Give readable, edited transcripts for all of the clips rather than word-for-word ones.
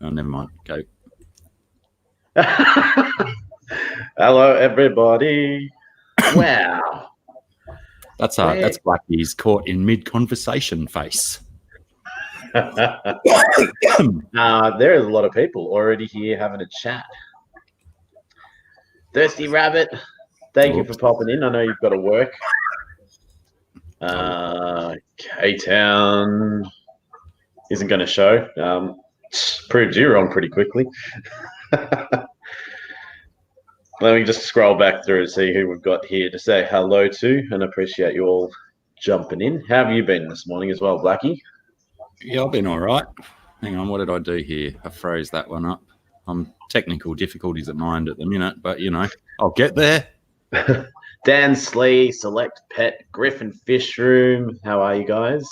Oh, never mind. Go. Hello, everybody. Wow. That's Blackie's caught in mid-conversation face. There is a lot of people already here having a chat. Thirsty Rabbit, thank you for popping in. I know you've got to work. K-Town isn't going to show. Proved you wrong pretty quickly. Let me just scroll back through and see who we've got here to say hello to, and appreciate you all jumping in. How have you been this morning as well, Blackie? Yeah, I've been all right. Hang on, what did I do here? I froze that one up. Technical difficulties at mind at the minute, but, you know, I'll get there. Dan Slee, Select Pet, Griffin Fish Room. How are you guys?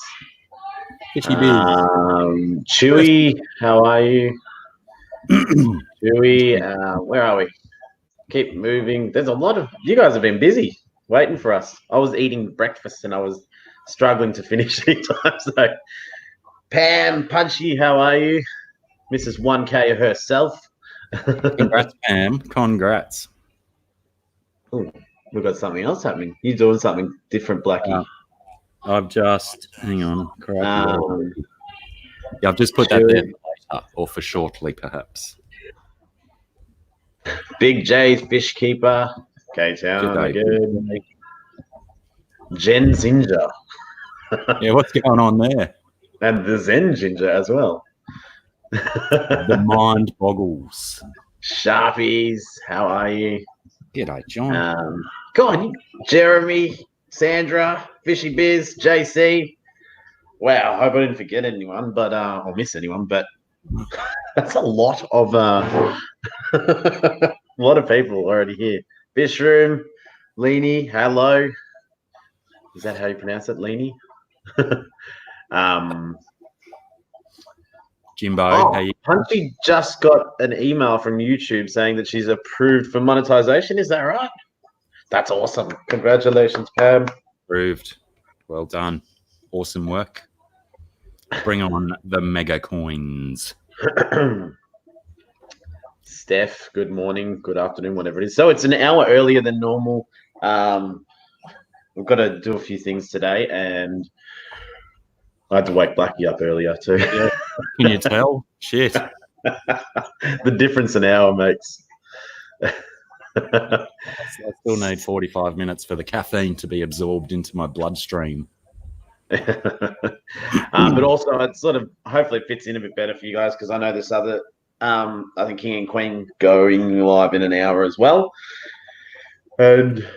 Fishy Biz. Chewy, how are you? Chewy, where are we? Keep moving. There's a lot of you guys have been busy waiting for us. I was eating breakfast and I was struggling to finish each time. So, Pam, Punchy, how are you? Mrs. 1K herself. Congrats, Pam. Congrats. Ooh, we've got something else happening. You're doing something different, Blackie. I've just hang on. I've just put that there for later or for shortly, perhaps. Big J's Fish Keeper. K-Town, good. Jen Ginger. Yeah, what's going on there? And the Zen Ginger as well. The mind boggles. Sharpies, how are you? G'day, John. Go on, Jeremy, Sandra, Fishy Biz, JC. Wow, I hope I didn't forget anyone, but or miss anyone, but that's a lot of a lot of people already here. Fish Room, Leanie, hello. Is that how you pronounce it, Leanie? Jimbo, Punchy just got an email from YouTube saying that she's approved for monetization. Is that right? That's awesome. Congratulations, Pam. Approved. Well done. Awesome work. Bring on the mega coins. Steph, good morning, good afternoon, whatever it is. So it's an hour earlier than normal. We've got to do a few things today, and I had to wake Blackie up earlier too. Yeah. Can you tell? Shit. The difference an hour makes. I still need 45 minutes for the caffeine to be absorbed into my bloodstream. But also it sort of hopefully fits in a bit better for you guys because I know this other, I think King and Queen going live in an hour as well. And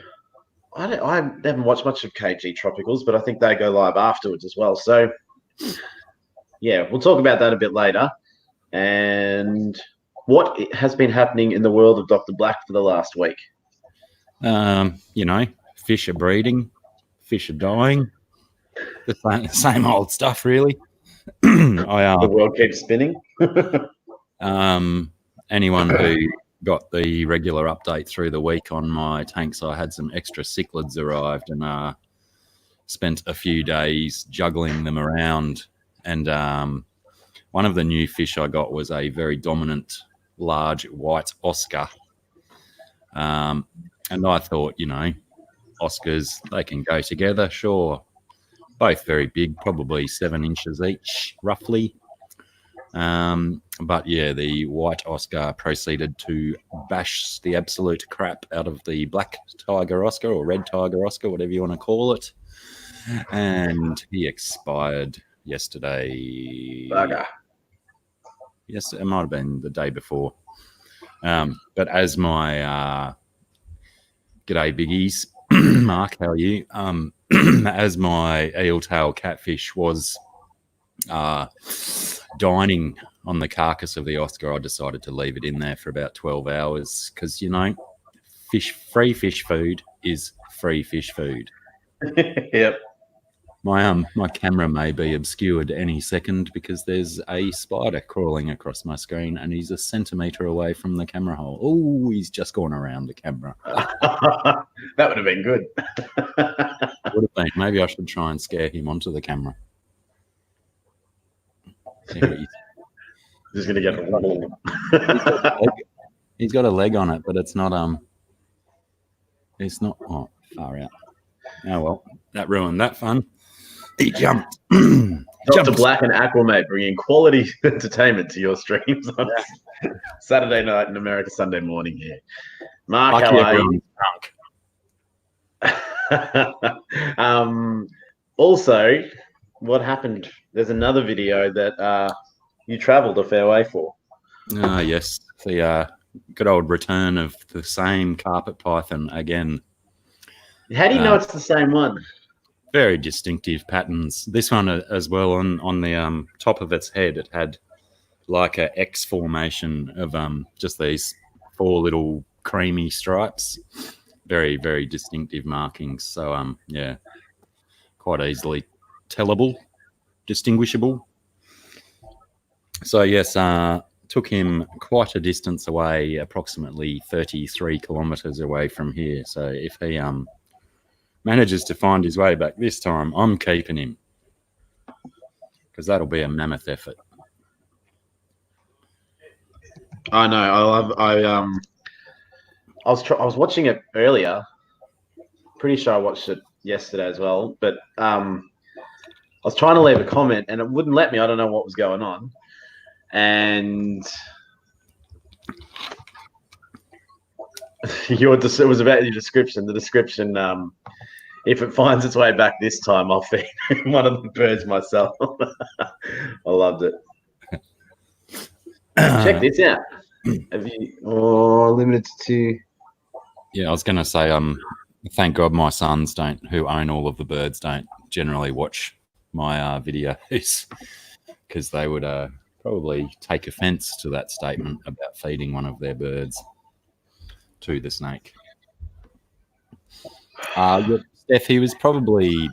I haven't watched much of KG Tropicals, but I think they go live afterwards as well. So, yeah, we'll talk about that a bit later. And what has been happening in the world of Dr. Black for the last week? You know, fish are breeding, fish are dying. The same old stuff, really. The world keeps spinning. Anyone who got the regular update through the week on my tanks, I had some extra cichlids arrived and spent a few days juggling them around. And one of the new fish I got was a very dominant, large white Oscar. And I thought, you know, Oscars, they can go together, sure. Both very big, probably 7 inches each, roughly. But yeah, the white Oscar proceeded to bash the absolute crap out of the black tiger Oscar or red tiger Oscar, whatever you want to call it. And he expired yesterday. Bugger. Yes, it might have been the day before. But as my g'day biggies, Mark, how are you? As my eeltail catfish was dining on the carcass of the Oscar, I decided to leave it in there for about 12 hours because, you know, free fish food is free fish food. Yep. My camera may be obscured any second because there's a spider crawling across my screen and he's a centimetre away from the camera hole. Oh, he's just gone around the camera. That would have been good. Would have been. Maybe I should try and scare him onto the camera. Just gonna get. He's got a leg on it, but it's not. It's not. Oh, far out. Oh well, that ruined that fun. He jumped. Drblack and Aqua, mate, bringing quality entertainment to your streams on Saturday night in America, Sunday morning here. Mark, how are you? Also, what happened? There's another video that you travelled a fair way for. Yes, the good old return of the same carpet python again. How do you know it's the same one? Very distinctive patterns. This one as well, on the top of its head, it had like a X formation of just these 4 little creamy stripes. Very, very distinctive markings. So yeah, quite easily tellable, distinguishable. So yes, took him quite a distance away, approximately 33 kilometres away from here. So if he manages to find his way back this time, I'm keeping him, because that'll be a mammoth effort. I know. I was watching it earlier. Pretty sure I watched it yesterday as well. But I was trying to leave a comment and it wouldn't let me. I don't know what was going on. And it was about your description. The description. If it finds its way back this time, I'll feed one of the birds myself. I loved it. Check this out. Have you limited to? Yeah, I was going to say, thank God my sons who own all of the birds, don't generally watch my videos, because they would probably take offence to that statement about feeding one of their birds to the snake. Steph, he was probably,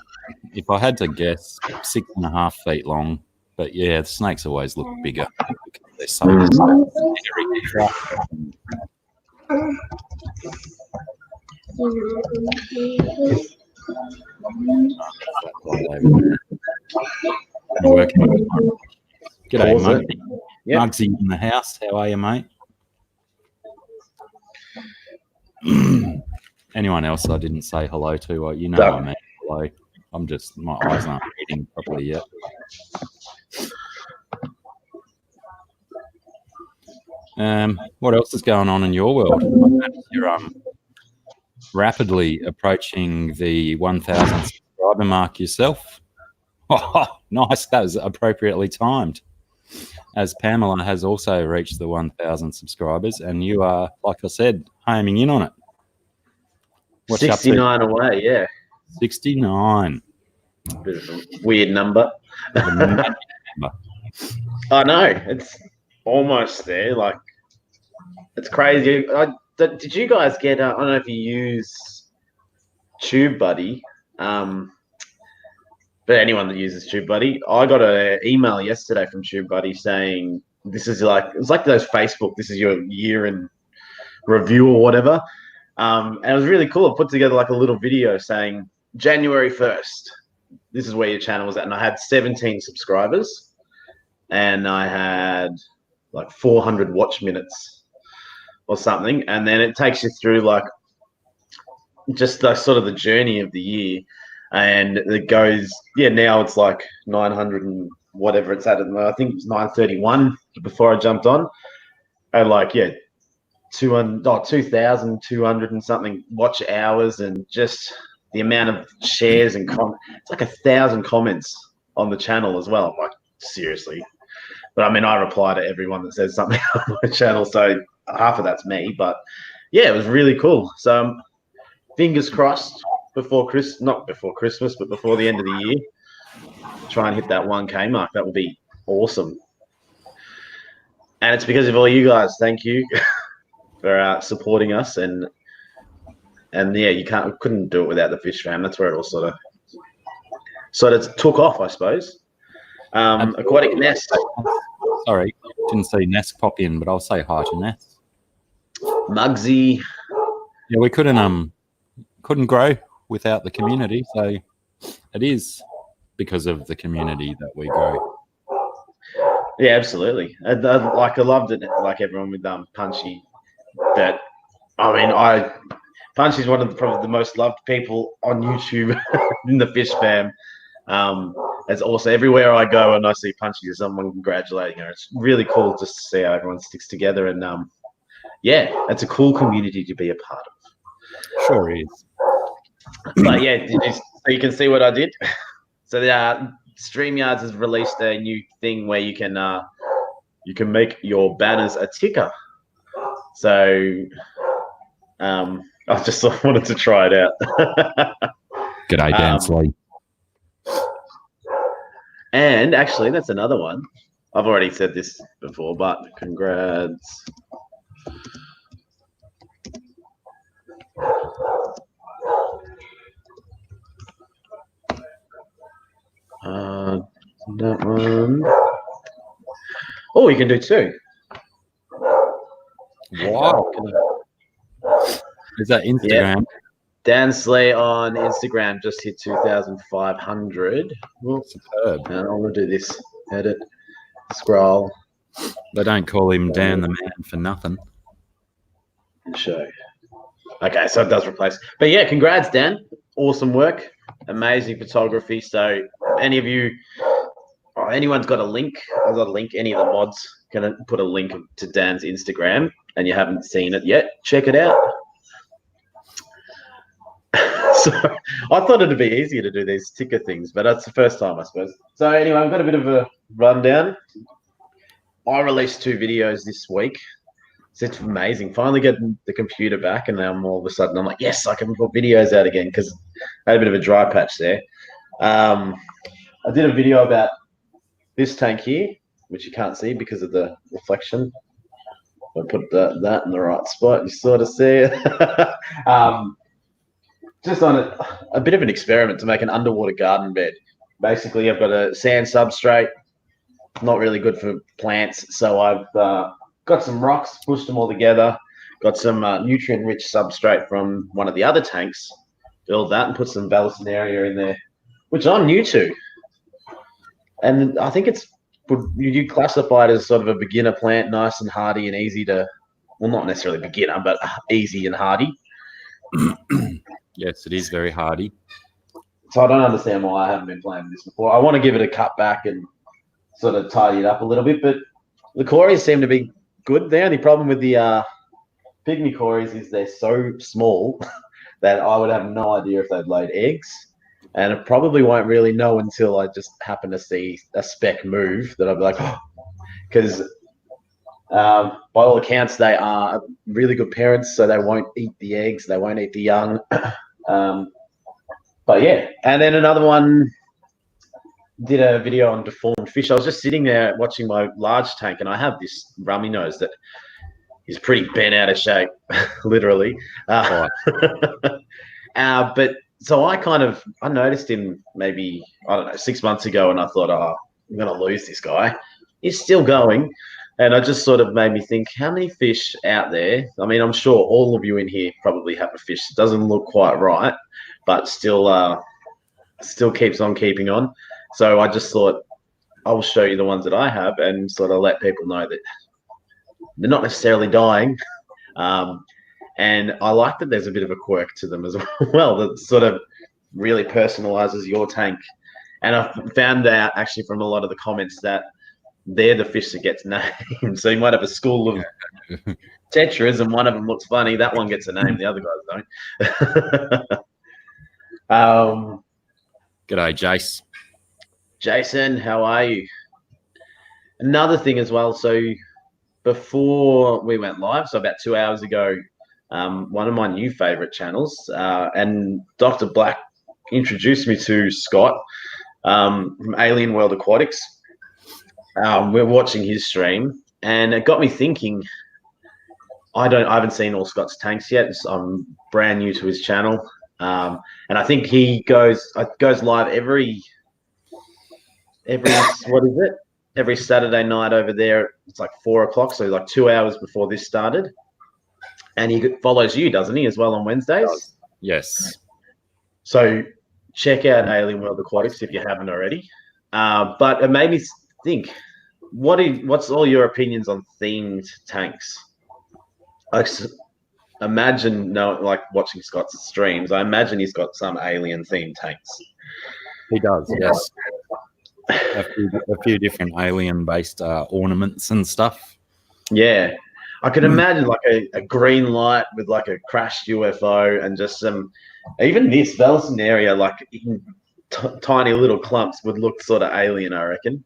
if I had to guess, 6.5 feet long. But yeah, the snakes always look bigger because they're so G'day, Muggsy. Yep. Muggsy in the house. How are you, mate? Anyone else I didn't say hello to? You know I mean hello. I'm just, my eyes aren't reading properly yet. What else is going on in your world? You're rapidly approaching the 1,000 subscriber mark yourself. Oh, nice. That was appropriately timed, as Pamela has also reached the 1,000 subscribers, and you are, like I said, homing in on it. What's 69 away, yeah. 69. Bit of a weird number. I know. It's almost there. Like, it's crazy. Did you guys get, I don't know if you use TubeBuddy, but anyone that uses TubeBuddy, I got an email yesterday from TubeBuddy saying this is like, it's like those Facebook, this is your year in review or whatever. And it was really cool. I put together like a little video saying January 1st, this is where your channel was at. And I had 17 subscribers and I had like 400 watch minutes or something. And then it takes you through like just the sort of the journey of the year. And it goes, yeah, now it's like 900 and whatever it's at. I think it was 931 before I jumped on. And like, yeah, 2,200 and something watch hours, and just the amount of shares and it's like 1,000 comments on the channel as well. Like, seriously. But I mean, I reply to everyone that says something on my channel, so half of that's me. But yeah, it was really cool. So fingers crossed not before Christmas, but before the end of the year, try and hit that 1K mark. That would be awesome. And it's because of all you guys. Thank you for supporting us, and yeah, couldn't do it without the fish fam. That's where it all sort of took off, I suppose. Aquatic Nest. Sorry, didn't see Nest pop in, but I'll say hi to Nest. Muggsy. Yeah, we couldn't grow without the community, so it is because of the community that we grow. Yeah, absolutely. I loved it, like everyone with Punchy. That I mean, Punchy's one of probably the most loved people on YouTube in the fish fam. It's also everywhere I go and I see Punchy, there's someone congratulating her. It's really cool just to see how everyone sticks together, and yeah, it's a cool community to be a part of. Sure is. But yeah, so you can see what I did. So the StreamYards has released a new thing where you can make your banners a ticker. So I just wanted to try it out. G'day, Dan Slee. And actually, that's another one. I've already said this before, but congrats. That one. Oh, you can do two. Wow. Is that Instagram? Yeah. Dan Slee on Instagram just hit 2,500. Superb. And I'm going to do this. Edit. Scroll. They don't call him Dan the Man for nothing. Show. Okay, so it does replace. But yeah, congrats, Dan. Awesome work. Amazing photography. So any of you, anyone's got a link, I've got a link, any of the mods can put a link to Dan's Instagram and you haven't seen it yet, check it out. So I thought it'd be easier to do these ticker things, but that's the first time, I suppose. So anyway, I've got a bit of a rundown. I released 2 videos this week. So it's amazing. Finally getting the computer back, and now all of a sudden I'm like, yes, I can put videos out again because I had a bit of a dry patch there. I did a video about this tank here, which you can't see because of the reflection. I put that in the right spot. You sort of see it. Just on a bit of an experiment to make an underwater garden bed. Basically, I've got a sand substrate, not really good for plants. So I've got some rocks, pushed them all together, got some nutrient-rich substrate from one of the other tanks, build that and put some Vallisneria in there, which I'm new to. And I think you classify it as sort of a beginner plant, nice and hardy and easy to, well, not necessarily beginner, but easy and hardy. Yes, it is very hardy. So I don't understand why I haven't been playing this before. I want to give it a cut back and sort of tidy it up a little bit, but the cories seem to be good. The only problem with the pygmy cories is they're so small that I would have no idea if they'd laid eggs, and I probably won't really know until I just happen to see a speck move that I'll be like, oh, because by all accounts they are really good parents, so they won't eat the eggs, they won't eat the young. But yeah, and then another one, did a video on deformed fish. I was just sitting there watching my large tank, and I have this rummy nose that is pretty bent out of shape, literally. But so I noticed him maybe, I don't know, 6 months ago, and I thought, oh, I'm going to lose this guy. He's still going. And I just sort of made me think, how many fish out there? I mean, I'm sure all of you in here probably have a fish that doesn't look quite right, but still keeps on keeping on. So I just thought I'll show you the ones that I have and sort of let people know that they're not necessarily dying. And I like that there's a bit of a quirk to them as well that sort of really personalizes your tank. And I found out actually from a lot of the comments that they're the fish that gets named. So you might have a school of tetras and one of them looks funny. That one gets a name, the other guys don't. G'day, Jace. Jason, how are you? Another thing as well. So before we went live, so about 2 hours ago, one of my new favorite channels, and Dr. Black introduced me to Scott from Alien World Aquatics. We're watching his stream, and it got me thinking. I haven't seen all Scott's tanks yet. I'm brand new to his channel, and I think he goes live every what is it? Every Saturday night over there. It's like 4 o'clock, so like 2 hours before this started. And he follows you, doesn't he, as well on Wednesdays? Yes. So check out Alien World Aquatics if you haven't already. But it made me think, what's all your opinions on themed tanks? I imagine, no, like watching Scott's streams, I imagine he's got some alien themed tanks. He does, yes. A few different alien-based ornaments and stuff. Yeah. I could imagine like a green light with like a crashed UFO and just some, even this Velson area, like tiny little clumps would look sort of alien, I reckon.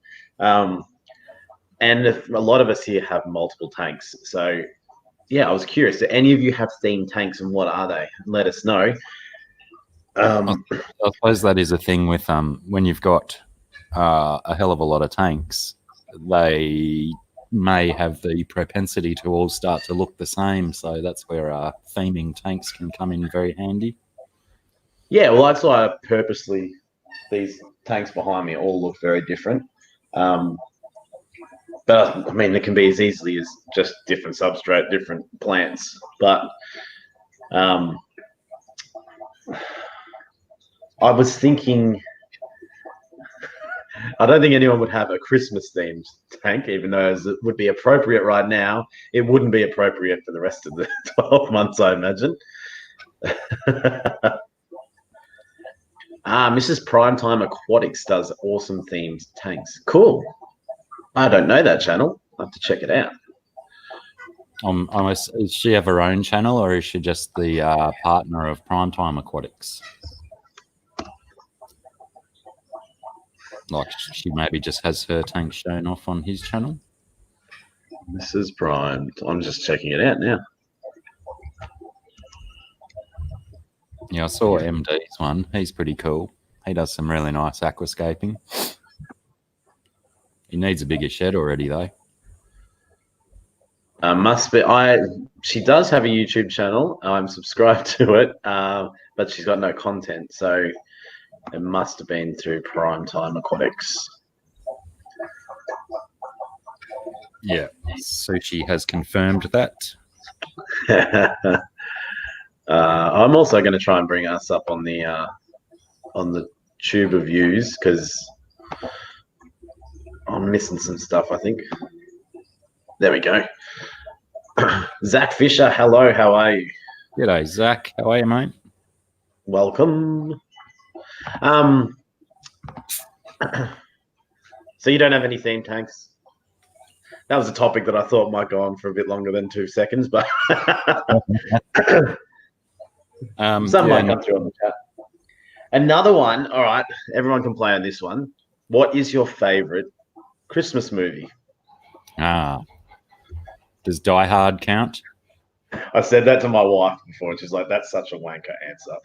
And a lot of us here have multiple tanks. So, yeah, I was curious. Do any of you have themed tanks and what are they? Let us know. I suppose that is a thing with when you've got a hell of a lot of tanks, they may have the propensity to all start to look the same. So that's where theming tanks can come in very handy. Yeah, well, that's why I purposely, these tanks behind me all look very different. But I mean, it can be as easily as just different substrate, different plants. But I was thinking, I don't think anyone would have a Christmas themed tank, even though it would be appropriate right now. It wouldn't be appropriate for the rest of the 12 months, I imagine. Mrs. Primetime Aquatics does awesome themed tanks. Cool. I don't know that channel. I'll have to check it out. Does she have her own channel, or is she just the partner of Primetime Aquatics? Like she maybe just has her tank shown off on his channel. Mrs. Prime. I'm just checking it out now. Yeah, I saw MD's one. He's pretty cool. He does some really nice aquascaping. He needs a bigger shed already, though. Must be. She does have a YouTube channel. I'm subscribed to it, but she's got no content. So it must have been through Primetime Aquatics. Yeah, Sushi has confirmed that. I'm also going to try and bring us up on the tube of views because I'm missing some stuff, I think. There we go. Zach Fisher, hello, how are you? G'day, Zach. How are you, mate? Welcome. So you don't have any theme tanks? That was a topic that I thought might go on for a bit longer than 2 seconds, but some might come through on the chat. Another one, all right, everyone can play on this one. What is your favorite Christmas movie? Does Die Hard count? I said that to my wife before, and she's like, that's such a wanker answer.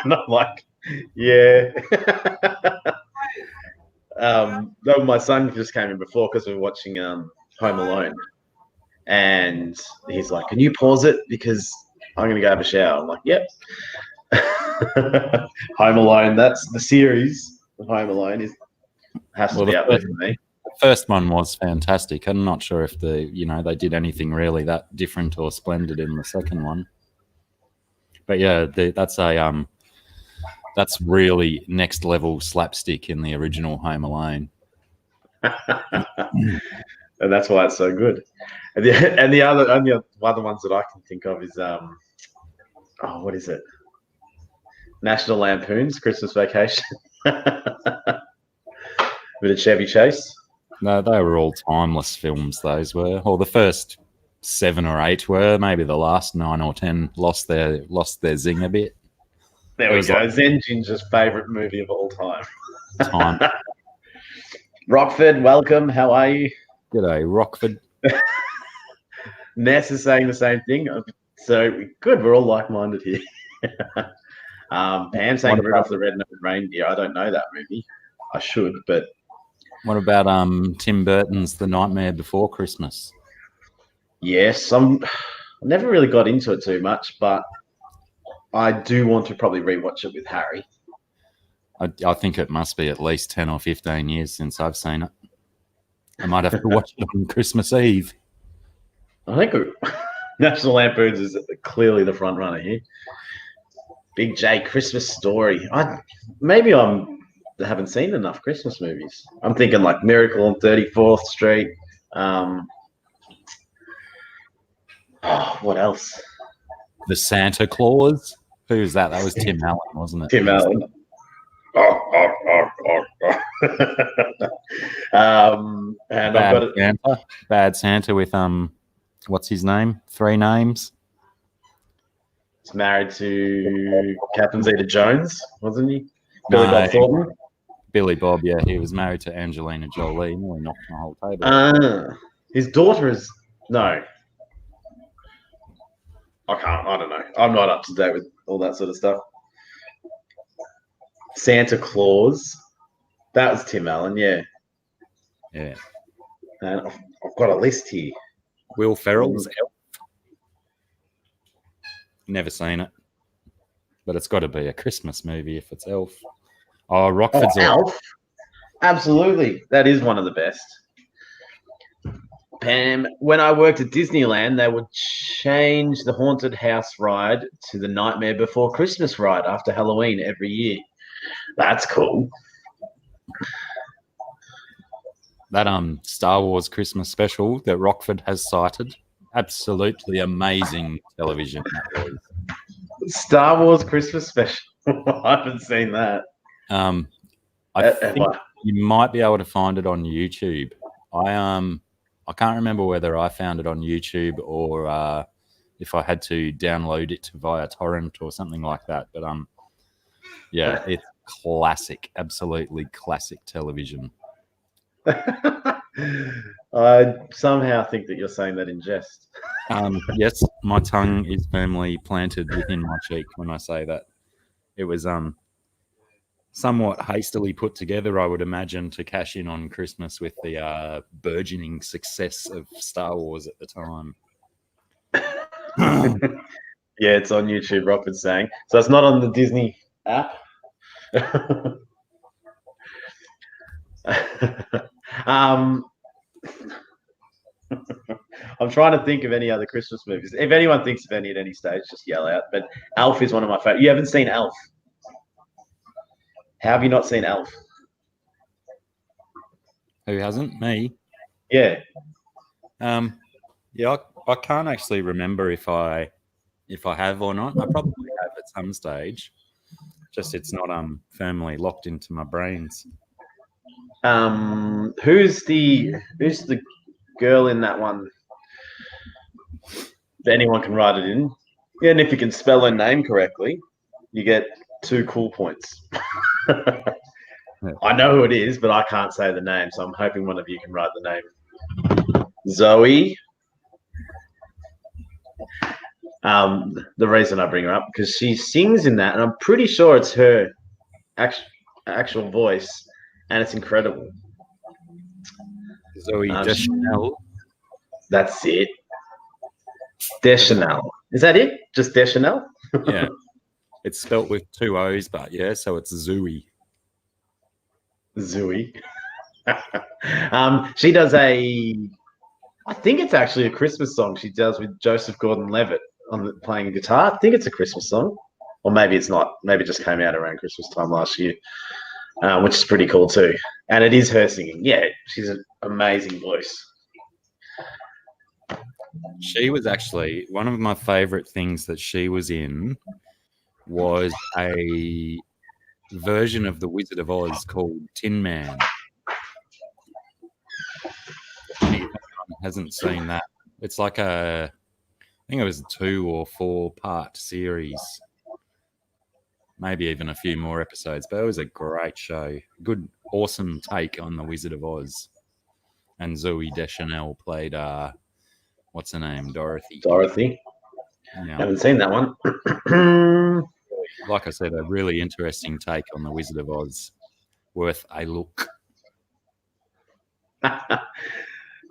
And I'm like, yeah. Though my son just came in before because we were watching Home Alone. And he's like, can you pause it? Because I'm going to go have a shower. I'm like, yep. Home Alone, that's the series of Home Alone. Has to be out there for me. The first one was fantastic. I'm not sure if they did anything really that different or splendid in the second one. But yeah, that's really next level slapstick in the original Home Alone. And that's why it's so good. And the other ones that I can think of is what is it? National Lampoon's Christmas Vacation. With a Chevy Chase. No, they were all timeless films, those were. Or the first 7 or 8 were. Maybe the last 9 or 10 lost their zing a bit. There we go. Zen Ginger's favourite movie of all time. Rockford, welcome. How are you? G'day, Rockford. Ness is saying the same thing. So good. We're all like-minded here. Pam saying Rudolph the Red-Nosed Reindeer. I don't know that movie. I should, but... What about Tim Burton's The Nightmare Before Christmas? Yes, I never really got into it too much, but I do want to probably rewatch it with Harry. I think it must be at least 10 or 15 years since I've seen it. I might have to watch it on Christmas Eve. I think National Lampoon's is clearly the front runner here. Big J, Christmas Story. Maybe I'm haven't seen enough Christmas movies. I'm thinking like Miracle on 34th Street. What else? The Santa Claus. Who's that? That was Tim Allen, wasn't it? Tim Allen. And I've got Santa. Bad Santa with what's his name? 3 names. He's married to Catherine Zeta-Jones, wasn't he? Billy Bob Thornton. Billy Bob, yeah, he was married to Angelina Jolie. Nearly knocked my whole table. His daughter is no. I don't know. I'm not up to date with all that sort of stuff. Santa Claus. That was Tim Allen, yeah. Yeah. And I've got a list here. Will Ferrell's Elf. Never seen it. But it's got to be a Christmas movie if it's Elf. Oh, Rockford's Elf. Absolutely. That is one of the best. Pam, when I worked at Disneyland, they would change the Haunted House ride to the Nightmare Before Christmas ride after Halloween every year. That's cool. That Star Wars Christmas special that Rockford has cited, absolutely amazing television. That was. Star Wars Christmas special. I haven't seen that. I think you might be able to find it on YouTube. I can't remember whether I found it on YouTube or if I had to download it via torrent or something like that. But yeah, it's classic, absolutely classic television. I somehow think that you're saying that in jest. Yes, my tongue is firmly planted within my cheek when I say that. It was somewhat hastily put together, I would imagine, to cash in on Christmas with the burgeoning success of Star Wars at the time. Yeah, it's on YouTube, Rockford's saying. So it's not on the Disney app. I'm trying to think of any other Christmas movies. If anyone thinks of any at any stage, just yell out. But Elf is one of my favorites. You haven't seen Elf? How have you not seen Elf? Who hasn't? Me. Yeah. Yeah, I can't actually remember if I have or not. I probably have at some stage. Just it's not firmly locked into my brains. Who's the girl in that one? If anyone can write it in. Yeah, and if you can spell her name correctly, you get 2 cool points. Yeah. I know who it is, but I can't say the name, so I'm hoping one of you can write the name. Zoe. The reason I bring her up because she sings in that, and I'm pretty sure it's her actual voice, and it's incredible. Zoe Deschanel. That's it. Deschanel. Is that it? Just Deschanel? Yeah. It's spelt with 2 O's, but yeah, so it's Zoe. Zoe. She does I think it's actually a Christmas song she does with Joseph Gordon-Levitt playing a guitar. I think it's a Christmas song. Or maybe it's not. Maybe it just came out around Christmas time last year, which is pretty cool too. And it is her singing. Yeah, she's an amazing voice. She was actually one of my favorite things that she was in was a version of The Wizard of Oz called Tin Man. Anyone hasn't seen that. It's like I think it was a 2 or 4 part series. Maybe even a few more episodes, but it was a great show. Good, awesome take on The Wizard of Oz. And Zoe Deschanel played, what's her name? Dorothy. Yeah. Haven't seen that one. Like I said, a really interesting take on The Wizard of Oz. Worth a look.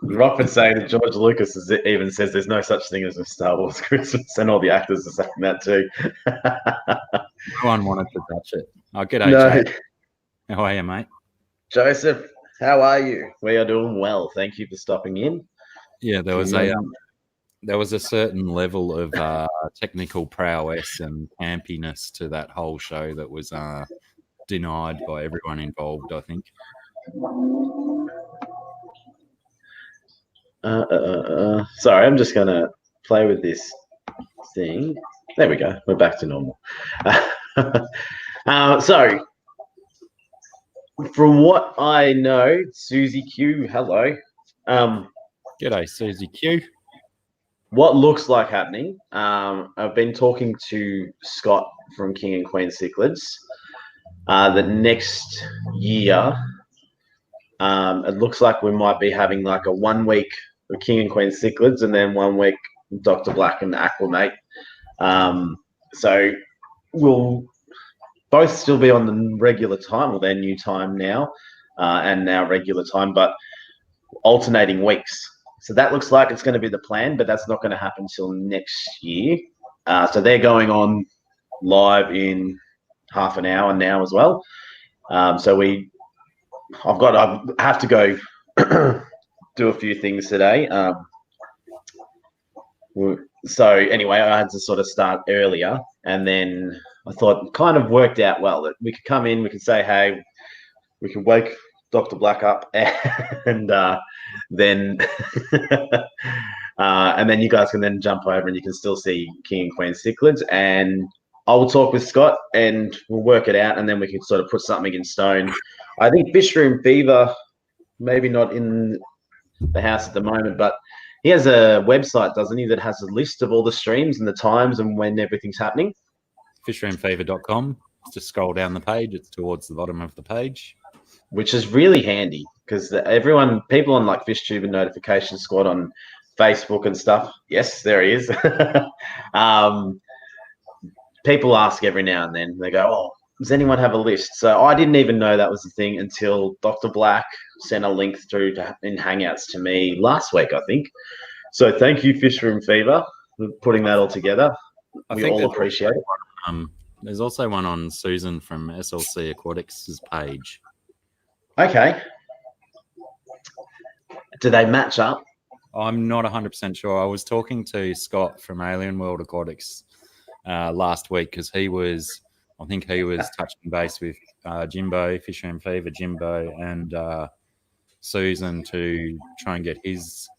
Rockford saying that George Lucas even says there's no such thing as a Star Wars Christmas, and all the actors are saying that too. No one wanted to touch it. Oh, g'day, No. Jake. How are you, mate? Joseph, how are you? We are doing well. Thank you for stopping in. Yeah, there was a certain level of technical prowess and campiness to that whole show that was denied by everyone involved, I think. Sorry, I'm just going to play with this thing. There we go. We're back to normal. So, from what I know, Susie Q, hello. G'day, Susie Q. What looks like happening, I've been talking to Scott from King and Queen Cichlids, that next year, it looks like we might be having like a 1 week of King and Queen Cichlids and then 1 week Dr. Black and Aqua, mate. So we'll both still be on the regular time, or their new time now, and our regular time, but alternating weeks. So that looks like it's going to be the plan, but that's not going to happen until next year. So they're going on live in half an hour now as well. So I have to go do a few things today. So anyway, I had to sort of start earlier, and then I thought it kind of worked out well that we could come in, we could say, hey, we could wake Dr. Black up, and then and then you guys can then jump over and you can still see King and Queen Cichlids, and I will talk with Scott and we'll work it out, and then we can sort of put something in stone. I think Fish Room Fever, maybe not in the house at the moment, but he has a website, doesn't he, that has a list of all the streams and the times and when everything's happening? Fishroomfever.com. Just scroll down the page. It's towards the bottom of the page. Which is really handy because people on like FishTube and Notification Squad on Facebook and stuff. Yes, there he is. People ask every now and then. They go, "Oh, does anyone have a list?" So I didn't even know that was the thing until Dr. Black sent a link through in Hangouts to me last week, I think. So thank you, Fish Room Fever, for putting that all together. We all appreciate it. There's also one on Susan from SLC Aquatics' page. Okay. Do they match up? I'm not 100% sure. I was talking to Scott from Alien World Aquatics last week because I think he was touching base with Jimbo, Fish and Fever, Jimbo, and Susan to try and get his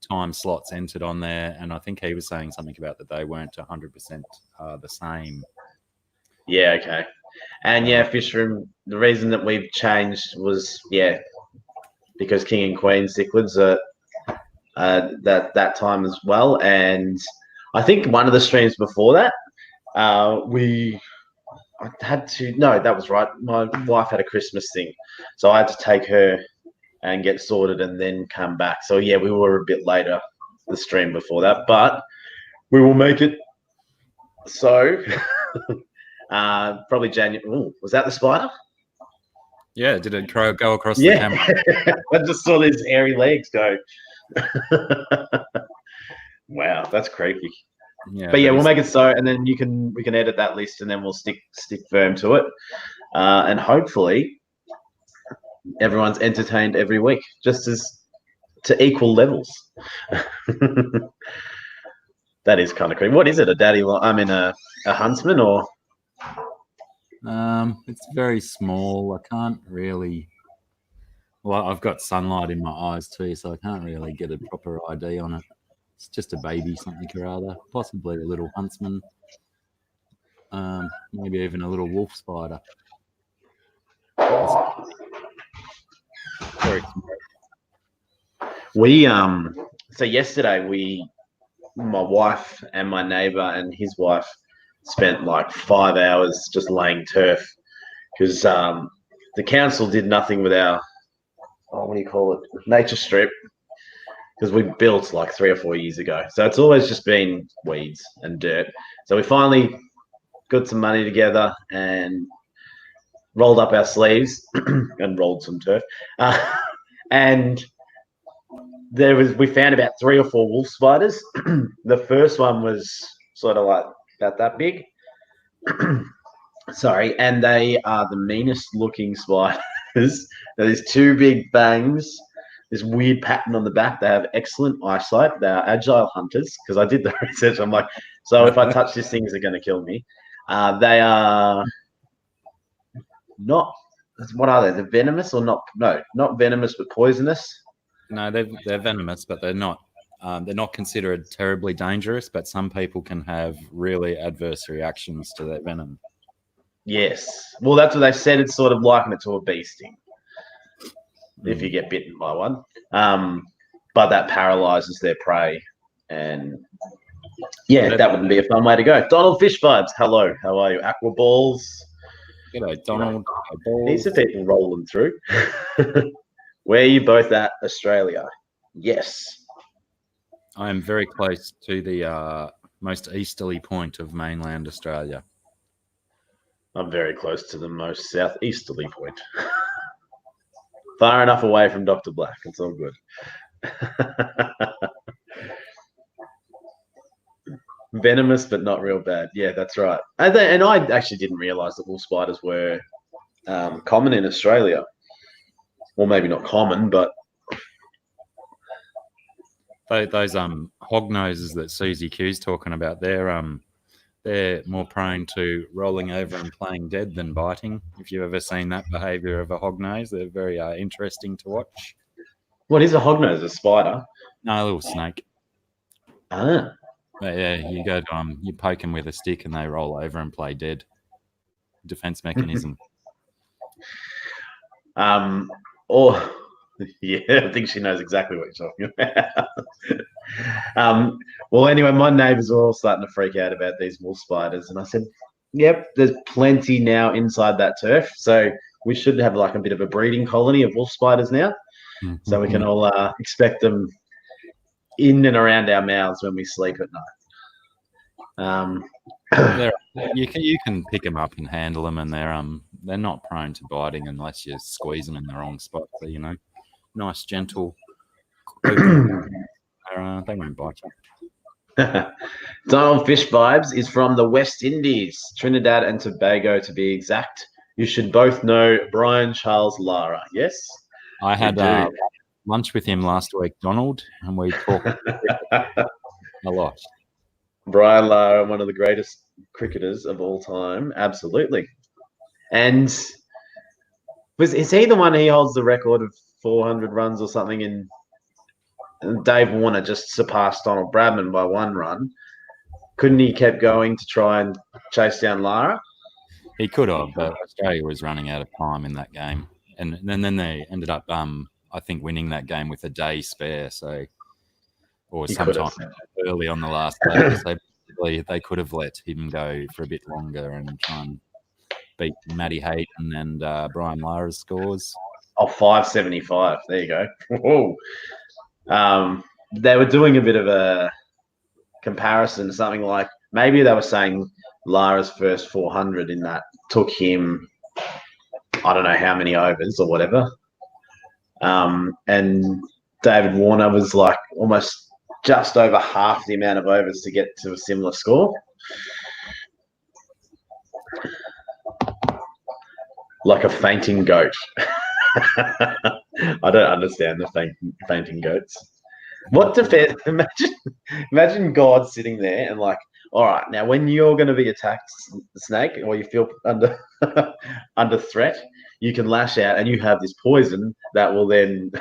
time slots entered on there. And I think he was saying something about that they weren't 100% the same. Yeah, okay. And yeah, Fish Room, the reason that we've changed was, because King and Queen Cichlids are that time as well. And I think one of the streams before that, that was right. My wife had a Christmas thing. So I had to take her and get sorted and then come back. So yeah, we were a bit later the stream before that, but we will make it. So probably January. Ooh, was that the spider? Yeah, did it go across the camera? I just saw these hairy legs go. Wow, that's creepy. Yeah, but yeah, we'll make it so, and then we can edit that list, and then we'll stick firm to it, and hopefully everyone's entertained every week, just as to equal levels. That is kind of creepy. What is it? A huntsman, or? It's very small. I can't really. Well, I've got sunlight in my eyes too, so I can't really get a proper ID on it. It's just a baby something or other, possibly a little huntsman, maybe even a little wolf spider. Very so yesterday my wife and my neighbor and his wife spent like 5 hours just laying turf because the council did nothing with our nature strip, because we built like 3 or 4 years ago. So it's always just been weeds and dirt. So we finally got some money together and rolled up our sleeves and rolled some turf. And we found about 3 or 4 wolf spiders. The first one was sort of like about that big. Sorry, and they are the meanest looking spiders. There's 2 big bangs, this weird pattern on the back. They have excellent eyesight. They are agile hunters, because I did the research. I'm like, so if I touch these things, they're going to kill me. They are not. What are they? They're venomous or not? No, not venomous, but poisonous. No, they're venomous, but they're not. They're not considered terribly dangerous, but some people can have really adverse reactions to their venom. Yes. Well, that's what they said. It's sort of liken it to a bee sting if you get bitten by one. But that paralyzes their prey. And yeah, that wouldn't be a fun way to go. Donald Fish Vibes. Hello. How are you? Aqua Balls. G'day, Donald. Here's the people rolling through. Where are you both at, Australia? Yes. I am very close to the most easterly point of mainland Australia. I'm very close to the most southeasterly point. Far enough away from Dr. Black. It's all good. Venomous, but not real bad. Yeah, that's right. And I actually didn't realize that wolf spiders were common in Australia. Well, maybe not common, but those hog noses that Susie Q's talking about, they're more prone to rolling over and playing dead than biting. If you've ever seen that behaviour of a hog nose, they're very interesting to watch. What is a hog nose? A spider? No, a little snake. Ah. But yeah, you go to you poke them with a stick and they roll over and play dead. Defense mechanism. Or yeah, I think she knows exactly what you're talking about. Well, anyway, my neighbours are all starting to freak out about these wolf spiders, and I said, "Yep, there's plenty now inside that turf, so we should have like a bit of a breeding colony of wolf spiders now, so we can all expect them in and around our mouths when we sleep at night." You can pick them up and handle them, and they're not prone to biting unless you squeeze them in the wrong spot. So nice, gentle. They won't bite you. Donald Fish Vibes is from the West Indies, Trinidad and Tobago to be exact. You should both know Brian Charles Lara. Yes, I had lunch with him last week, Donald, and we talked a lot. Brian Lara, one of the greatest cricketers of all time, absolutely. And is he the one he holds the record of 400 runs or something? And Dave Warner just surpassed Donald Bradman by 1 run. Couldn't he kept going to try and chase down Lara? He could have, but Australia was running out of time in that game, and then they ended up, I think, winning that game with a day spare. So, or sometime early on the last day, so they could have let him go for a bit longer and try and beat Matty Hayden and Brian Lara's scores. Oh, 575. There you go. Whoa. They were doing a bit of a comparison, something like maybe they were saying Lara's first 400 in that took him, I don't know how many overs or whatever. And David Warner was like almost just over half the amount of overs to get to a similar score. Like a fainting goat. I don't understand the fainting goats. What defense? Imagine God sitting there and like, all right, now when you're going to be attacked, snake, or you feel under under threat, you can lash out, and you have this poison that will then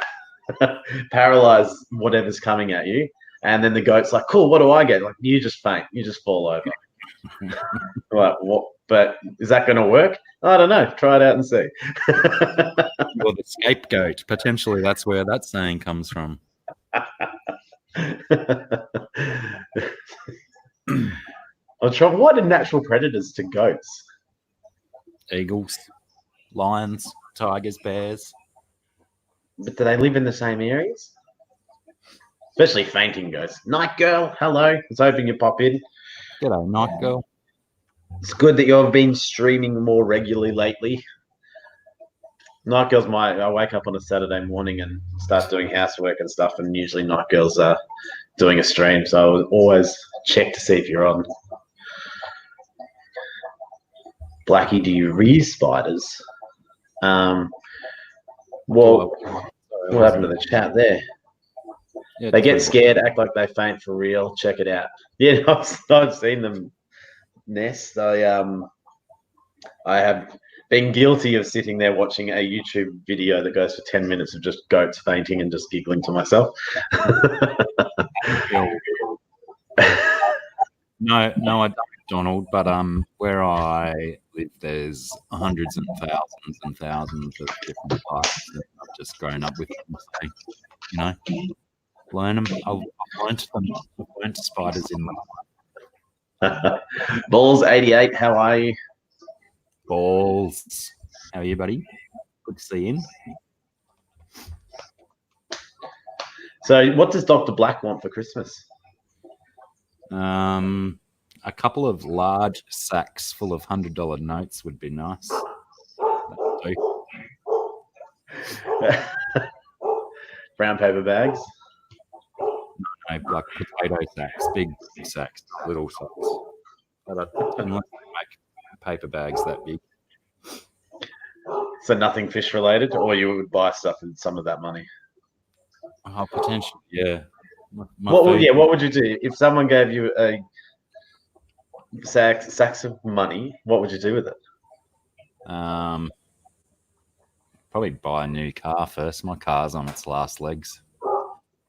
paralyze whatever's coming at you. And then the goat's like, cool, what do I get? Like, you just faint, you just fall over. Like, what? But is that going to work? I don't know. Try it out and see. Well, the scapegoat. Potentially, that's where that saying comes from. What are natural predators to goats? Eagles, lions, tigers, bears. But do they live in the same areas? Especially fainting goats. Night girl, hello. I was hoping you'd pop in. G'day, night girl. It's good that you've been streaming more regularly lately. Night girls I wake up on a Saturday morning and start doing housework and stuff, and usually night girls are doing a stream, so I will always check to see if you're on. Blackie, do you reuse spiders? Well, what happened to the chat there? Yeah, they get scared, act like they faint for real. Check it out. Yeah, I've seen them nest. I have been guilty of sitting there watching a YouTube video that goes for 10 minutes of just goats fainting and just giggling to myself. No, I don't, Donald. But where I live, there's hundreds and thousands of different types that I've just grown up with them. So, you know, learn them. I've learned them. I've learned spiders in them. Balls 88, how are you? Balls. How are you, buddy? Good to see you. So, what does Dr. Black want for Christmas? A couple of large sacks full of $100 notes would be nice. Brown paper bags? No, like potato sacks, big sacks, little sacks. But unless they make paper bags that big. So nothing fish related, or you would buy stuff with some of that money? Oh, potentially, yeah. What would you do if someone gave you a sacks of money? What would you do with it? Probably buy a new car first. My car's on its last legs,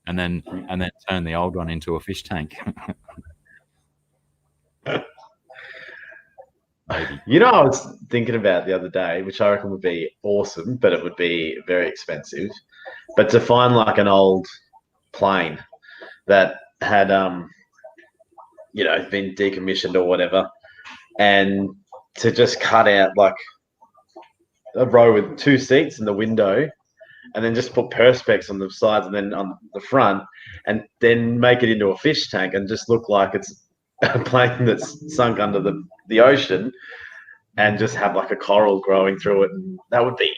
and then turn the old one into a fish tank. Maybe. You know, I was thinking about the other day, which I reckon would be awesome, but it would be very expensive. But to find like an old plane that had been decommissioned or whatever, and to just cut out like a row with 2 seats in the window, and then just put perspex on the sides and then on the front, and then make it into a fish tank and just look like it's a plane that's sunk under the ocean, and just have like a coral growing through it. And that would be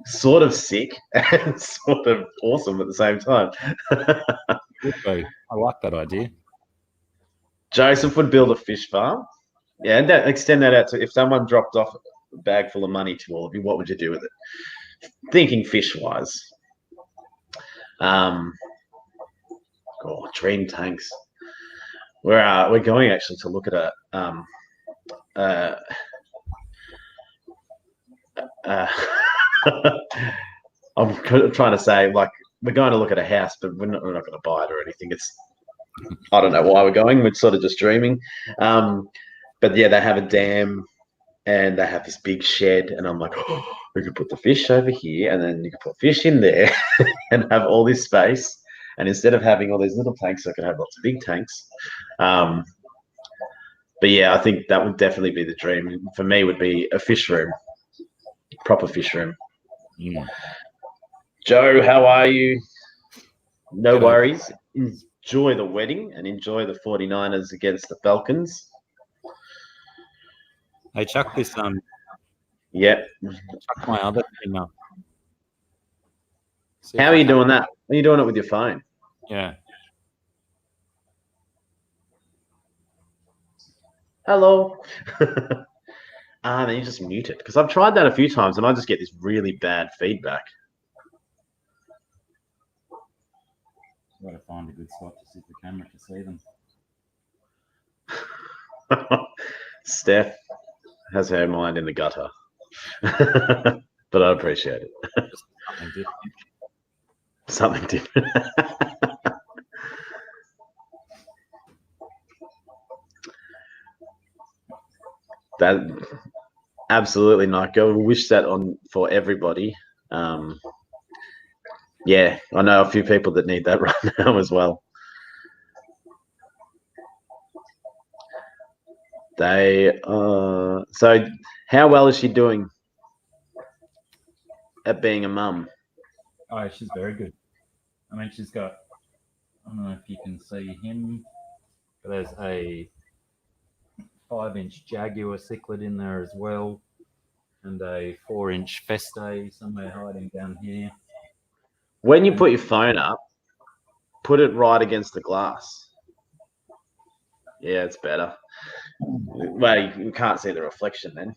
sort of sick and sort of awesome at the same time. I like that idea. Joseph would build a fish farm. Yeah, and extend that out to if someone dropped off a bag full of money to all of you, what would you do with it? Thinking fish-wise. Dream tanks. We're going actually to look at I'm trying to say, like, we're going to look at a house, but we're not going to buy it or anything. I don't know why we're going. We're sort of just dreaming. But yeah, they have a dam and they have this big shed, and I'm like, oh, we could put the fish over here, and then you could put fish in there and have all this space. And instead of having all these little tanks, I could have lots of big tanks. But yeah, I think that would definitely be the dream. For me, would be a fish room, proper fish room. Yeah. Joe, how are you? No G'day. worries. Enjoy the wedding and enjoy the 49ers against the Falcons. Hey, chuck this. Yep. Chuck my other thing up. How are you doing that? Are you doing it with your phone? Yeah. Hello. Then you just mute it, because I've tried that a few times and I just get this really bad feedback. Got to find a good spot to sit the camera to see them. Steph has her mind in the gutter, but I appreciate it. Just something different. Something different. That absolutely not. Go wish that on for everybody. Yeah, I know a few people that need that right now as well. So how well is she doing at being a mum? Oh, she's very good. I mean, she's got, I don't know if you can see him, but there's a 5-inch Jaguar cichlid in there as well, and a 4-inch Feste somewhere hiding down here. When you put your phone up, put it right against the glass. Yeah, it's better. Well, you can't see the reflection then.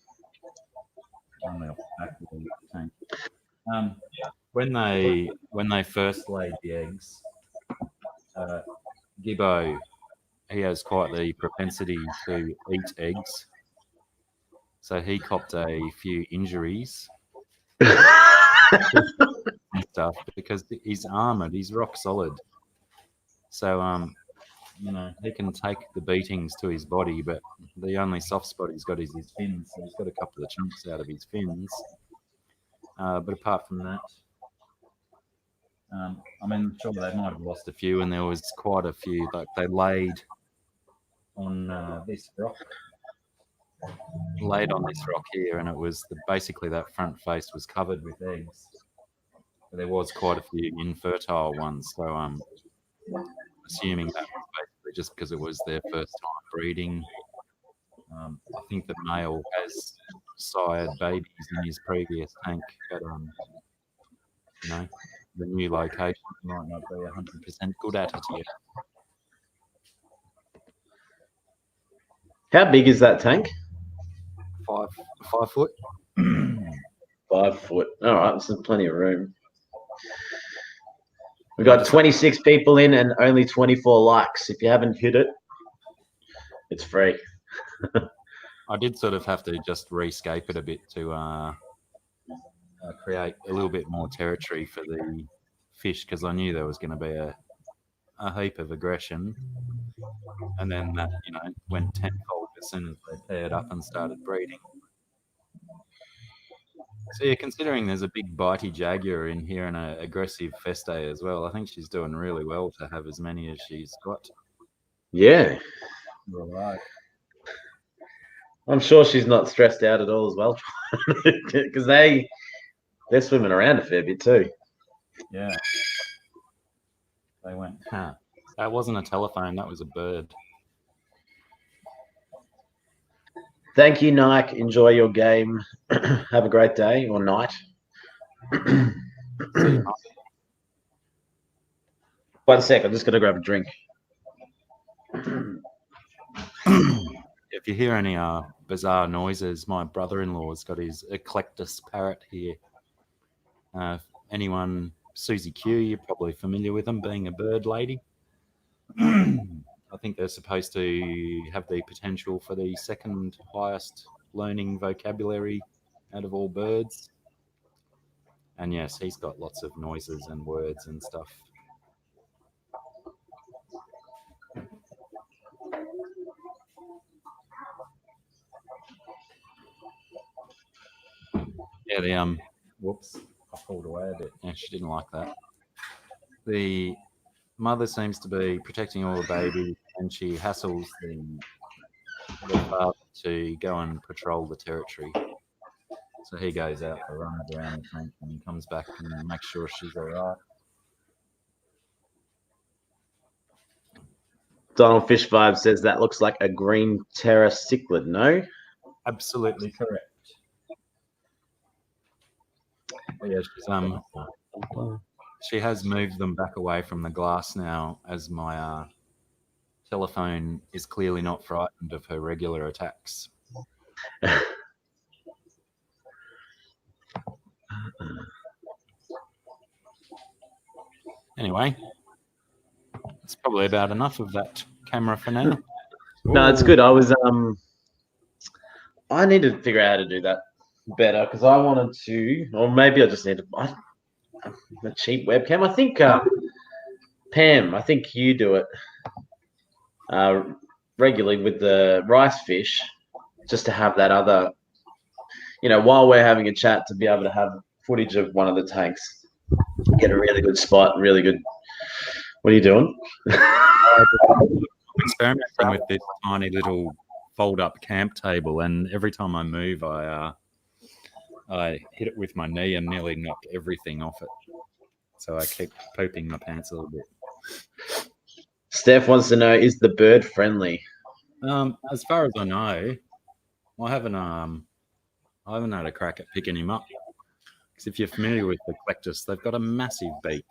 When they first laid the eggs, Gibbo, he has quite the propensity to eat eggs. So he copped a few injuries and stuff because he's armored. He's rock solid. So you know, he can take the beatings to his body, but the only soft spot he's got is his fins. So he's got a couple of chunks out of his fins. But apart from that, I mean, sure, they might have lost a few, and there was quite a few. Like they laid on this rock here, and it was basically that front face was covered with eggs. There was quite a few infertile ones, so assuming that was basically just because it was their first time breeding. I think the male has sired babies in his previous tank, but you know, the new location might not be 100% good at it yet. How big is that tank? 5 foot. 5 foot. All right, there's plenty of room. We've got 26 people in and only 24 likes. If you haven't hit it, it's free. I did sort of have to just rescape it a bit to create a little bit more territory for the fish because I knew there was going to be a heap of aggression. And then that, you know, went tenfold as soon as they paired up and started breeding. So yeah, considering there's a big bitey jaguar in here and an aggressive feste as well, I think she's doing really well to have as many as she's got. Yeah. Right. I'm sure she's not stressed out at all as well, because they're swimming around a fair bit too. Yeah. They went, huh. That wasn't a telephone, that was a bird. Thank you, Nike. Enjoy your game. Have a great day or night. 1 sec, I'm just going to grab a drink. If you hear any bizarre noises, my brother-in-law's got his eclectus parrot here. Anyone, Susie Q, you're probably familiar with them, being a bird lady. I think they're supposed to have the potential for the second highest learning vocabulary out of all birds. And yes, he's got lots of noises and words and stuff. Yeah, the whoops, I pulled away a bit. Yeah, she didn't like that. The mother seems to be protecting all the babies, and she hassles the father to go and patrol the territory. So he goes out for runs around the tank and he comes back and makes sure she's all right. Donald Fish Vibe says that looks like a green terra cichlid, no? Absolutely correct. Oh, yeah, she has moved them back away from the glass now, as my telephone is clearly not frightened of her regular attacks. Anyway, it's probably about enough of that camera for now. No, it's good. I was I need to figure out how to do that better because I wanted to, or maybe I just need to buy a cheap webcam. I think Pam, I think you do it regularly with the rice fish, just to have that other, you know, while we're having a chat, to be able to have footage of one of the tanks, get a really good spot, really good. What are you doing? I'm experimenting with this tiny little fold-up camp table, and every time I move, I hit it with my knee and nearly knock everything off it. So I keep pooping my pants a little bit. Steph wants to know, is the bird friendly? As far as I know, I haven't had a crack at picking him up. Because if you're familiar with the Eclectus, they've got a massive beak.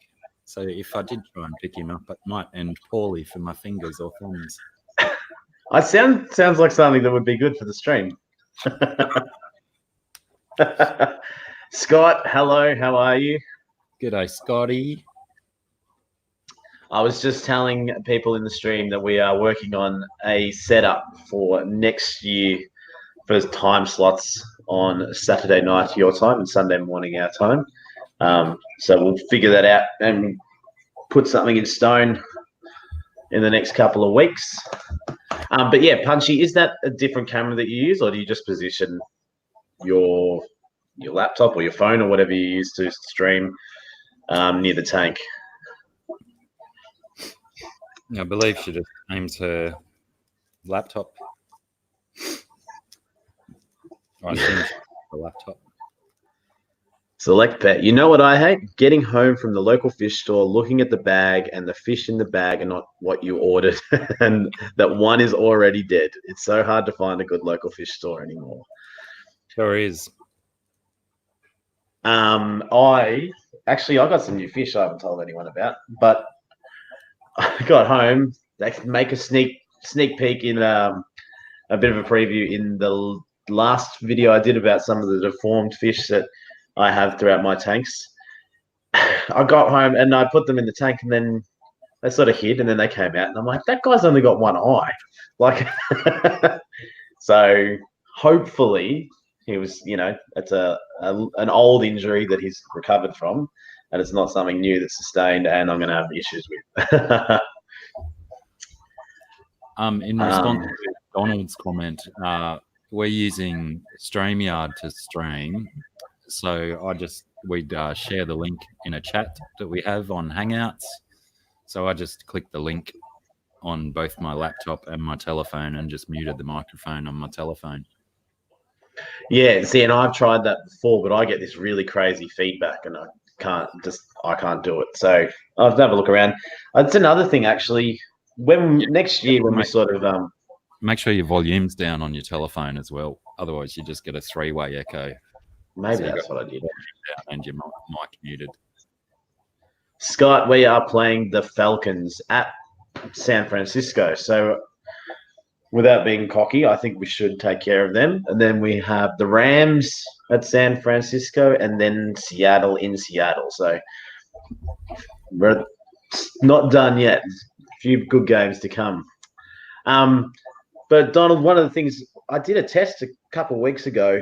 So if I did try and pick him up, it might end poorly for my fingers or thumbs. Sounds like something that would be good for the stream. Scott, hello, how are you? G'day, Scotty. I was just telling people in the stream that we are working on a setup for next year for time slots on Saturday night your time and Sunday morning our time. So we'll figure that out and put something in stone in the next couple of weeks. But yeah, Punchy, is that a different camera that you use, or do you just position your laptop or your phone or whatever you use to stream near the tank? I believe she just aims her laptop. I think the laptop. Select pet. You know what I hate? Getting home from the local fish store, looking at the bag, and the fish in the bag are not what you ordered, and that one is already dead. It's so hard to find a good local fish store anymore. Sure is. I got some new fish I haven't told anyone about, but I got home. They make a sneak peek in a bit of a preview in the last video I did about some of the deformed fish that I have throughout my tanks. I got home and I put them in the tank, and then they sort of hid, and then they came out, and I'm like, that guy's only got one eye. Like, so hopefully he was, it's an old injury that he's recovered from, and it's not something new that's sustained and I'm going to have issues with. In response to Donald's comment, we're using StreamYard to stream. So we'd share the link in a chat that we have on Hangouts. So I just clicked the link on both my laptop and my telephone and just muted the microphone on my telephone. Yeah, see, and I've tried that before, but I get this really crazy feedback, and I can't do it. So I'll have to have a look around. It's another thing, actually. Next year, when we sort of make sure your volume's down on your telephone as well. Otherwise, you just get a three-way echo. Maybe that's what I did. And your mic muted. Scott, we are playing the Falcons at San Francisco. So without being cocky, I think we should take care of them. And then we have the Rams at San Francisco, and then Seattle in Seattle. So we're not done yet. A few good games to come. But Donald, one of the things, I did a test a couple of weeks ago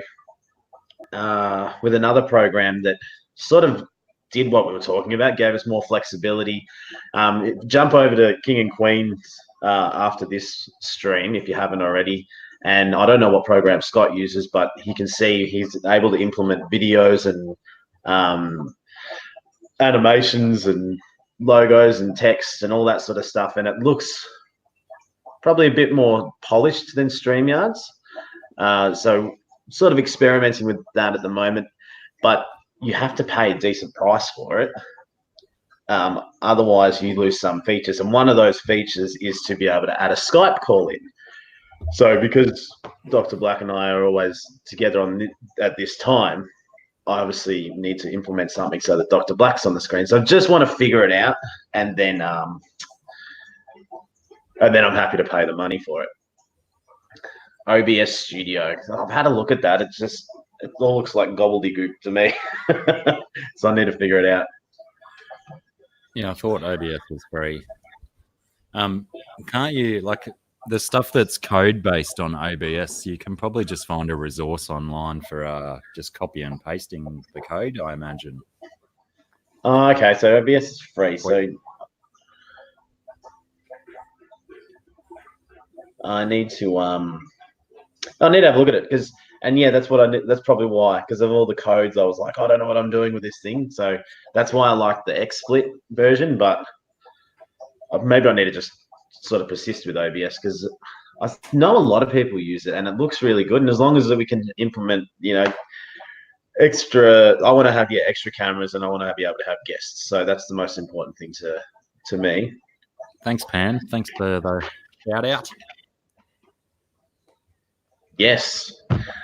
with another program that sort of did what we were talking about, gave us more flexibility. Jump over to King and Queen after this stream if you haven't already. And I don't know what program Scott uses, but he can see he's able to implement videos and animations and logos and text and all that sort of stuff. And it looks probably a bit more polished than StreamYard's. So sort of experimenting with that at the moment, but you have to pay a decent price for it. Otherwise, you lose some features. And one of those features is to be able to add a Skype call in. So because Dr. Black and I are always together at this time, I obviously need to implement something so that Dr. Black's on the screen. So I just want to figure it out, and then I'm happy to pay the money for it. OBS Studio. I've had a look at that. It all looks like gobbledygook to me. So I need to figure it out. Yeah, I thought OBS was free. Can't you, like, the stuff that's code-based on OBS, you can probably just find a resource online for just copy and pasting the code, I imagine. Oh, okay. So OBS is free. So I need to have a look at it that's probably why, because of all the codes. I was like, I don't know what I'm doing with this thing. So that's why I like the XSplit version, but maybe I need to just sort of persist with OBS, because I know a lot of people use it and it looks really good. And as long as we can implement, extra, I want to have extra cameras, and I want to be able to have guests. So that's the most important thing to me. Thanks, Pan. Thanks for the shout out. Yes.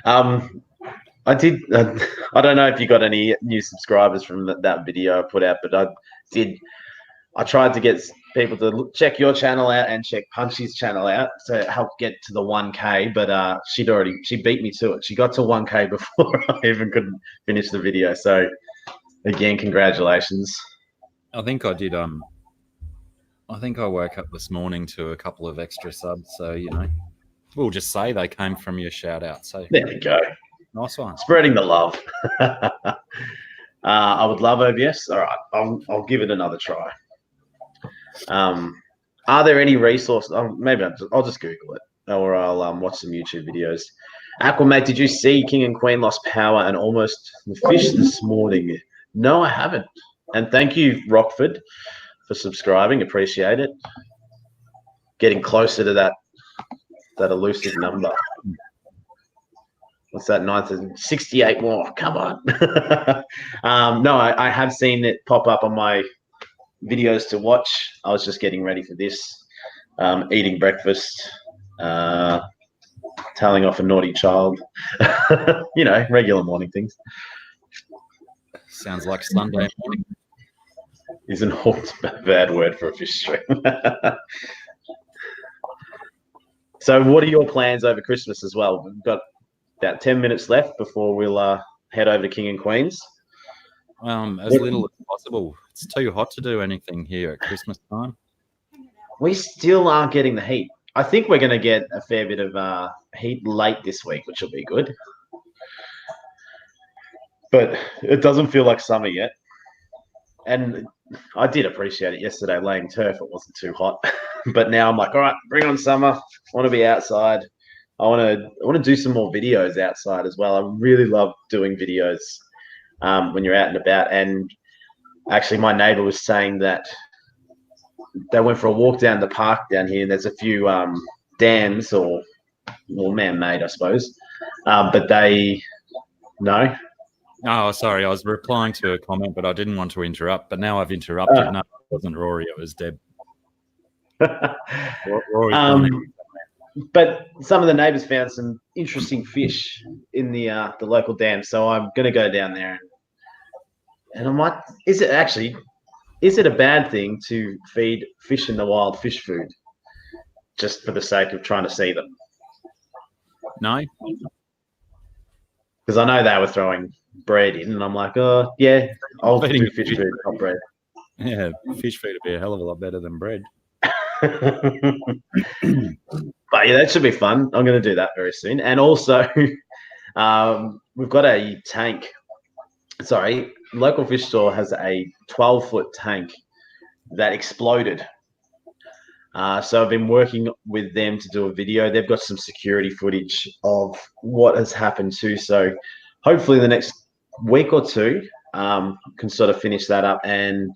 I did. I don't know if you got any new subscribers from that video I put out, but I tried to get people to check your channel out and check Punchy's channel out to help get to the 1K, but she beat me to it. She got to 1K before I even could finish the video. So again, congratulations. I think I did. I think I woke up this morning to a couple of extra subs, so We'll just say they came from your shout out. So There we go. nice one. Spreading the love. I would love OBS. All right, I'll give it another try. Are there any resources? Maybe I'll just Google it, or I'll watch some YouTube videos. Aqua, mate, did you see King and Queen lost power and almost fished this morning? No, I haven't. And thank you, Rockford, for subscribing. Appreciate it. Getting closer to that elusive number. What's that? 968 more. Come on. No, I have seen it pop up on my videos to watch. I was just getting ready for this, eating breakfast, telling off a naughty child. You know, regular morning things. Sounds like Sunday morning. Isn't all a bad word for a fish stream. So what are your plans over Christmas as well? We've got about 10 minutes left before we'll head over to King and Queen's. As little as possible. It's too hot to do anything here at Christmas time. We still aren't getting the heat. I think we're going to get a fair bit of heat late this week, which will be good. But it doesn't feel like summer yet. And I did appreciate it yesterday laying turf. It wasn't too hot. But now I'm like, all right, bring on summer. I want to be outside. I want to do some more videos outside as well. I really love doing videos when you're out and about. And actually, my neighbor was saying that they went for a walk down the park down here, and there's a few dams or man-made, I suppose. But they no. Oh, sorry. I was replying to a comment, but I didn't want to interrupt. But now I've interrupted. No, it wasn't Rory. It was Deb. Rory. But some of the neighbours found some interesting fish in the local dam, so I'm going to go down there and I might. Is it a bad thing to feed fish in the wild fish food just for the sake of trying to see them? No. Because I know they were throwing bread in, and I'm like, oh yeah, I'll do fish food, not bread. Yeah, fish food would be a hell of a lot better than bread. But yeah, that should be fun. I'm going to do that very soon. And also, we've got a tank. Sorry, local fish store has a 12-foot tank that exploded. So I've been working with them to do a video. They've got some security footage of what has happened too. So hopefully the next week or two can sort of finish that up. And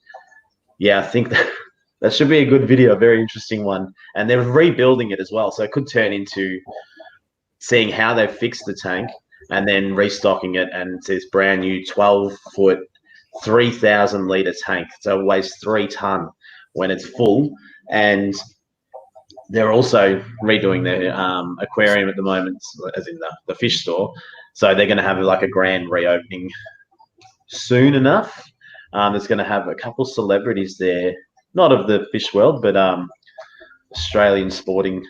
yeah, I think that should be a good video, a very interesting one. And they're rebuilding it as well. So it could turn into seeing how they've fixed the tank and then restocking it. And it's this brand new 12-foot, 3,000-litre tank. So it weighs 3 ton when it's full. And they're also redoing their aquarium at the moment, as in the fish store. So they're going to have like a grand reopening soon enough. There's going to have a couple celebrities there, not of the fish world, but Australian sporting.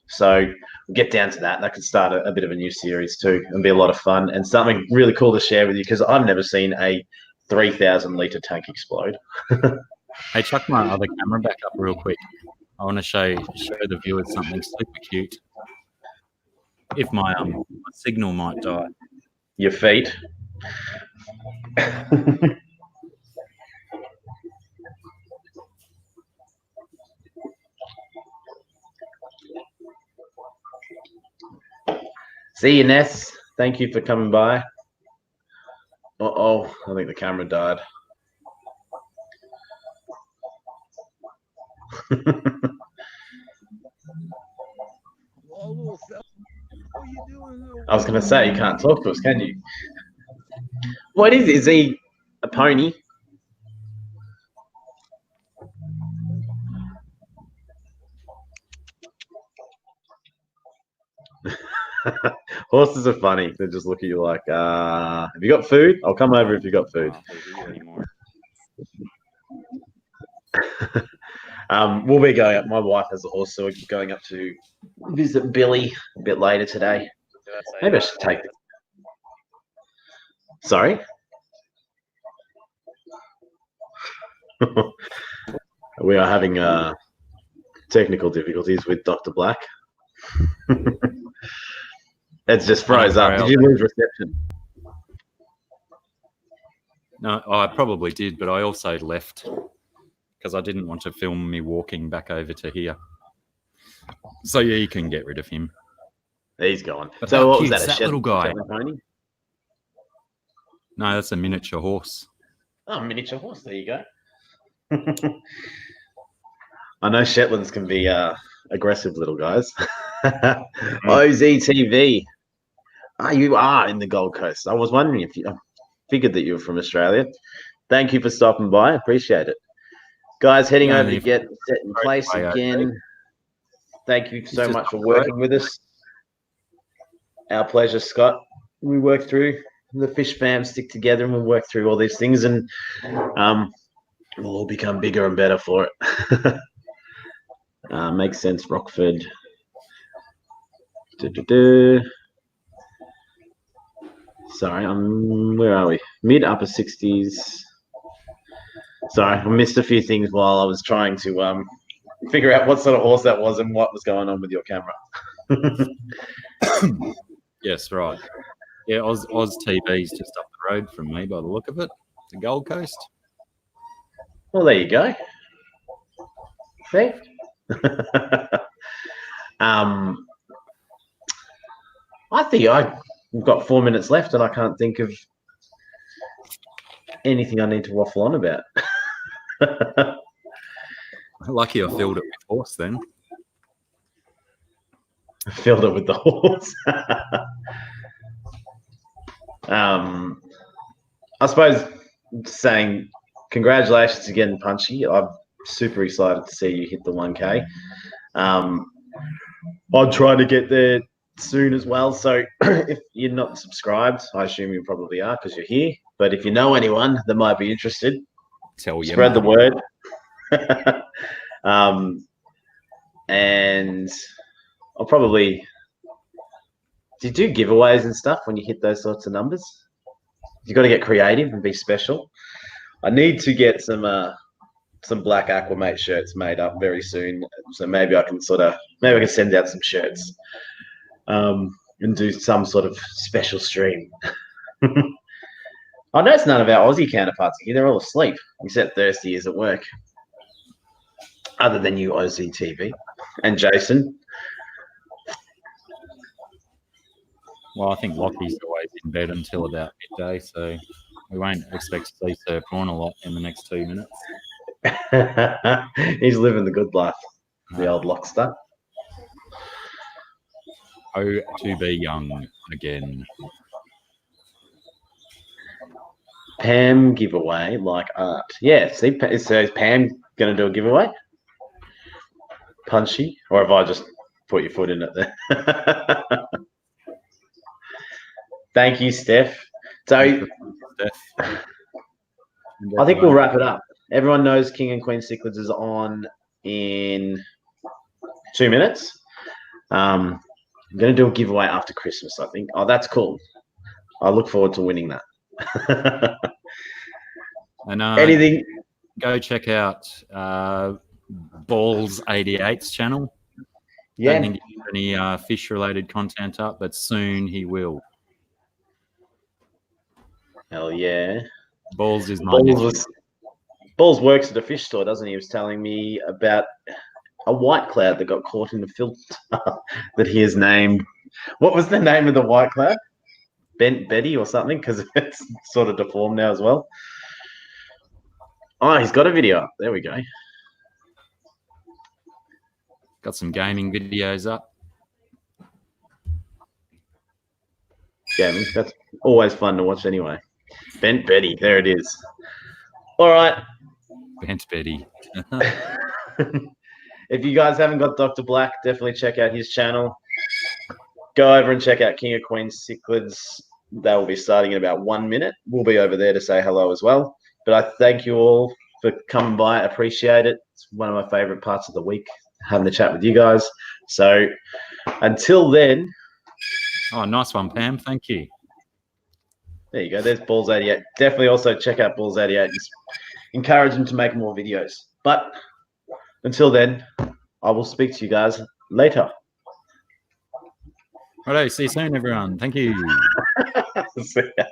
So we'll get down to that. That could start a bit of a new series too and be a lot of fun and something really cool to share with you because I've never seen a 3,000-litre tank explode. Hey, chuck my other camera back up real quick. I want to show the viewers something super cute. If my signal might die. Your feet. See you, Ness. Thank you for coming by. Uh-oh, I think the camera died. I was going to say, you can't talk to us, can you? What is it? Is he a pony? Horses are funny. They just look at you like, have you got food? I'll come over if you got food. We'll be going up. My wife has a horse, so we're going up to visit Billy a bit later today. Maybe I should take it. Sorry? We are having technical difficulties with Dr. Black. It's just froze up. Did you lose reception? No, I probably did, but I also left because I didn't want to film me walking back over to here. So yeah, you can get rid of him. He's gone. But so what was cute, that? That little guy? Pony? No, that's a miniature horse. Oh, miniature horse. There you go. I know Shetlands can be aggressive little guys. OZTV. You are in the Gold Coast. I was wondering if you... I figured that you were from Australia. Thank you for stopping by. Appreciate it. Guys, heading over to get set in place again. Thank you so much for working with us. Our pleasure, Scott. We work through the fish fam, stick together, and we'll work through all these things, and we'll all become bigger and better for it. Makes sense, Rockford. Sorry, where are we? Mid upper 60s. Sorry, I missed a few things while I was trying to figure out what sort of horse that was and what was going on with your camera. Yes, right. Yeah, Oz TV's just up the road from me by the look of it. The Gold Coast. Well, there you go. See? I think I've got 4 minutes left and I can't think of anything I need to waffle on about. Lucky I filled it with horse then. I filled it with the horse. I suppose saying congratulations again, Punchy. I'm super excited to see you hit the 1K. I'll try to get there soon as well. So if you're not subscribed, I assume you probably are because you're here. But if you know anyone that might be interested, spread the word. And I'll probably... Do you do giveaways and stuff when you hit those sorts of numbers? You got to get creative and be special. I need to get some black Aqua Mate shirts made up very soon. So maybe I can send out some shirts and do some sort of special stream. I noticed none of our Aussie counterparts here. They're all asleep, except Thirsty is at work. Other than you, Aussie TV, and Jason. Well, I think Lockie's always in bed until about midday, so we won't expect to see Sir Prawn a lot in the next 2 minutes. He's living the good life, the old Lockster. Oh, to be young again. Pam giveaway like art. Yeah, see, so is Pam going to do a giveaway? Punchy? Or have I just put your foot in it there? Thank you, Steph. So I think we'll wrap it up. Everyone knows King and Queen Cichlids is on in 2 minutes. I'm going to do a giveaway after Christmas, I think. Oh, that's cool. I look forward to winning that. And anything? Go check out Balls88's channel. Yeah. I don't think he has any fish-related content up, but soon he will. Hell yeah. Balls is my Balls works at a fish store, doesn't he? He was telling me about a white cloud that got caught in the filter that he has named. What was the name of the white cloud? Betty or something, because it's sort of deformed now as well. Oh, he's got a video up. There we go. Got some gaming videos up. Gaming, that's always fun to watch anyway. Bent Betty, there it is. All right. Bent Betty. If you guys haven't got Dr. Black, definitely check out his channel. Go over and check out King of Queen Cichlids. They will be starting in about 1 minute. We'll be over there to say hello as well. But I thank you all for coming by. I appreciate it. It's one of my favorite parts of the week, having a chat with you guys. So until then. Oh, nice one, Pam. Thank you. There you go. There's Balls88. Definitely also check out Balls88. Just encourage them to make more videos. But until then, I will speak to you guys later. Righto, see you soon, everyone. Thank you. See ya.